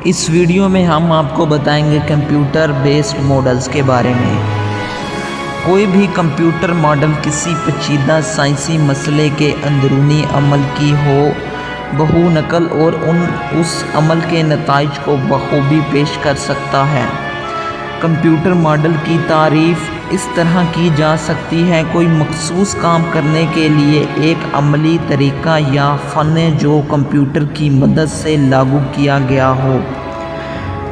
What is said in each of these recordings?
اس video میں ہم آپ کو بتائیں گے کمپیوٹر بیسڈ ماڈلز کے بارے میں۔ کوئی بھی کمپیوٹر ماڈل کسی پیچیدہ سائنسی مسئلے کے اندرونی عمل کی بہو نقل اور اس عمل کے نتائج کو بخوبی پیش کر سکتا ہے۔ کمپیوٹر ماڈل کی تعریف اس طرح کی جا سکتی ہے: کوئی مخصوص کام کرنے کے لیے ایک عملی طریقہ یا فن جو کمپیوٹر کی مدد سے لاگو کیا گیا ہو۔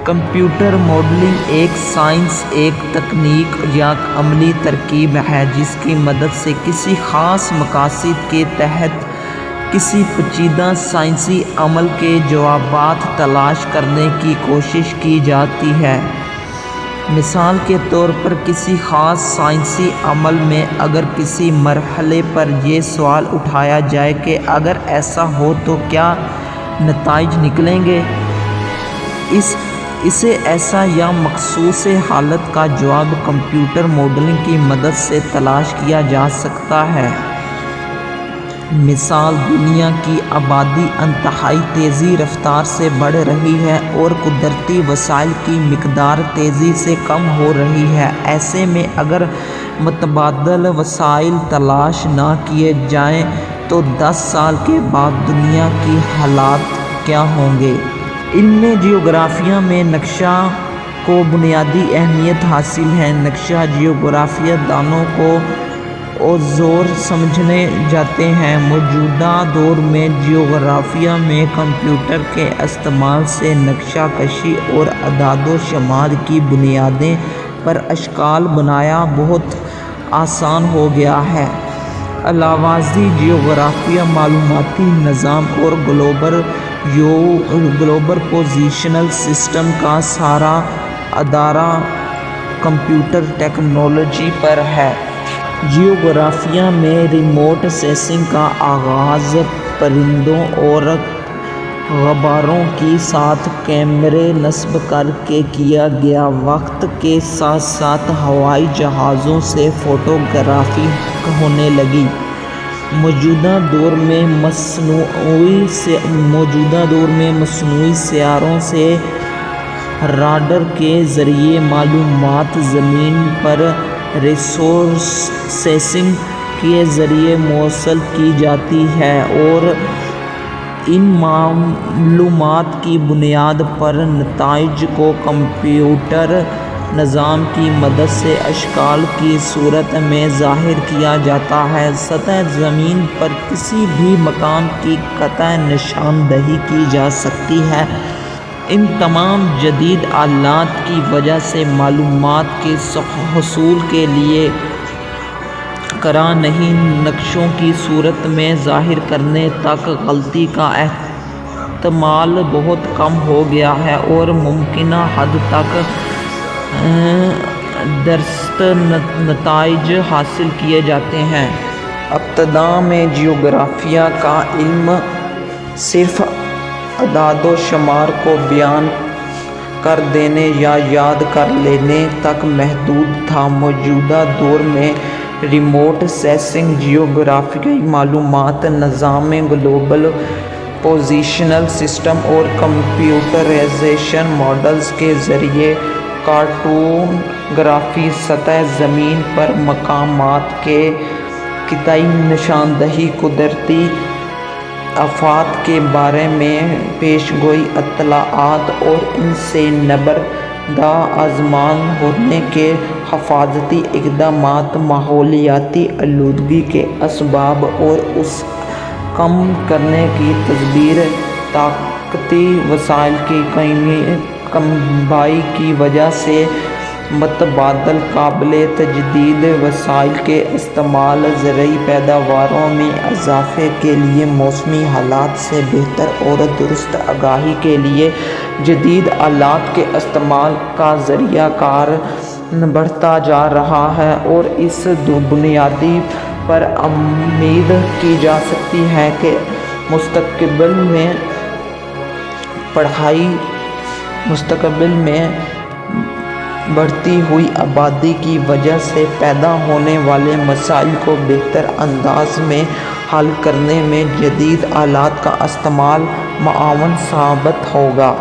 کمپیوٹر ماڈلنگ ایک سائنس، ایک تکنیک یا عملی ترکیب ہے جس کی مدد سے کسی خاص مقصد کے تحت کسی پیچیدہ سائنسی عمل کے جوابات تلاش کرنے کی کوشش کی جاتی ہے۔ مثال کے طور پر کسی خاص سائنسی عمل میں اگر کسی مرحلے پر یہ سوال اٹھایا جائے کہ اگر ایسا ہو تو کیا نتائج نکلیں گے، اسے ایسا یا مخصوص حالت کا جواب کمپیوٹر ماڈلنگ کی مدد سے تلاش کیا جا سکتا ہے۔ مثال، دنیا کی آبادی انتہائی تیزی رفتار سے بڑھ رہی ہے اور قدرتی وسائل کی مقدار تیزی سے کم ہو رہی ہے۔ ایسے میں اگر متبادل وسائل تلاش نہ کیے جائیں تو 10 سال کے بعد دنیا کے حالات کیا ہوں گے؟ علم جغرافیہ میں نقشہ کو بنیادی اہمیت حاصل ہے۔ نقشہ جغرافیہ دانوں کو اوزار سمجھے جاتے ہیں۔ موجودہ دور میں جغرافیہ میں کمپیوٹر کے استعمال سے نقشہ کشی اور اعداد و شمار کی بنیادوں پر اشکال بنانا بہت آسان ہو گیا ہے۔ علاوہ جغرافیہ معلوماتی نظام اور گلوبل پوزیشنل سسٹم کا سارا ادارہ کمپیوٹر ٹیکنالوجی پر ہے۔ جغرافیہ میں ریموٹ سینسنگ کا آغاز پرندوں اور غباروں کے ساتھ کیمرے نصب کر کے کیا گیا۔ وقت کے ساتھ ساتھ ہوائی جہازوں سے فوٹوگرافی ہونے لگی۔ موجودہ دور میں مصنوعی سیاروں سے راڈار کے ذریعے معلومات زمین پر ریسورس سینسنگ کے ذریعے موصول کی جاتی ہے اور ان معلومات کی بنیاد پر نتائج کو کمپیوٹر نظام کی مدد سے اشکال کی صورت میں ظاہر کیا جاتا ہے۔ سطح زمین پر کسی بھی مکان کی قطعی نشاندہی کی جا سکتی ہے۔ ان تمام جدید آلات کی وجہ سے معلومات کے حصول کے لیے کڑا نہیں نقشوں کی صورت میں ظاہر کرنے تک غلطی کا احتمال بہت کم ہو گیا ہے اور ممکنہ حد تک درست نتائج حاصل کیے جاتے ہیں۔ ابتدا میں جغرافیہ کا علم صرف اعداد و شمار کو بیان کر دینے یا یاد کر لینے تک محدود تھا۔ موجودہ دور میں ریموٹ سینسنگ، جغرافیائی معلومات نظام، گلوبل پوزیشنل سسٹم اور کمپیوٹرائزیشن ماڈلز کے ذریعے کارٹوگرافی، سطح زمین پر مقامات کی قطعی نشاندہی، قدرتی آفات کے بارے میں پیشگوئی اطلاعات اور ان سے نبردہ آزمائش ہونے کے حفاظتی اقدامات، ماحولیاتی آلودگی کے اسباب اور اسے کم کرنے کی تدابیر، طاقتی وسائل کی کمبائی کی وجہ سے متبادل قابل تجدید وسائل کے استعمال، زرعی پیداواروں میں اضافے کے لیے موسمی حالات سے بہتر اور درست آگاہی کے لیے جدید آلات کے استعمال کا ذریعہ کار بڑھتا جا رہا ہے اور اس بنیاد پر امید کی جا سکتی ہے کہ مستقبل میں بڑھتی ہوئی آبادی کی وجہ سے پیدا ہونے والے مسائل کو بہتر انداز میں حل کرنے میں جدید آلات کا استعمال معاون ثابت ہوگا۔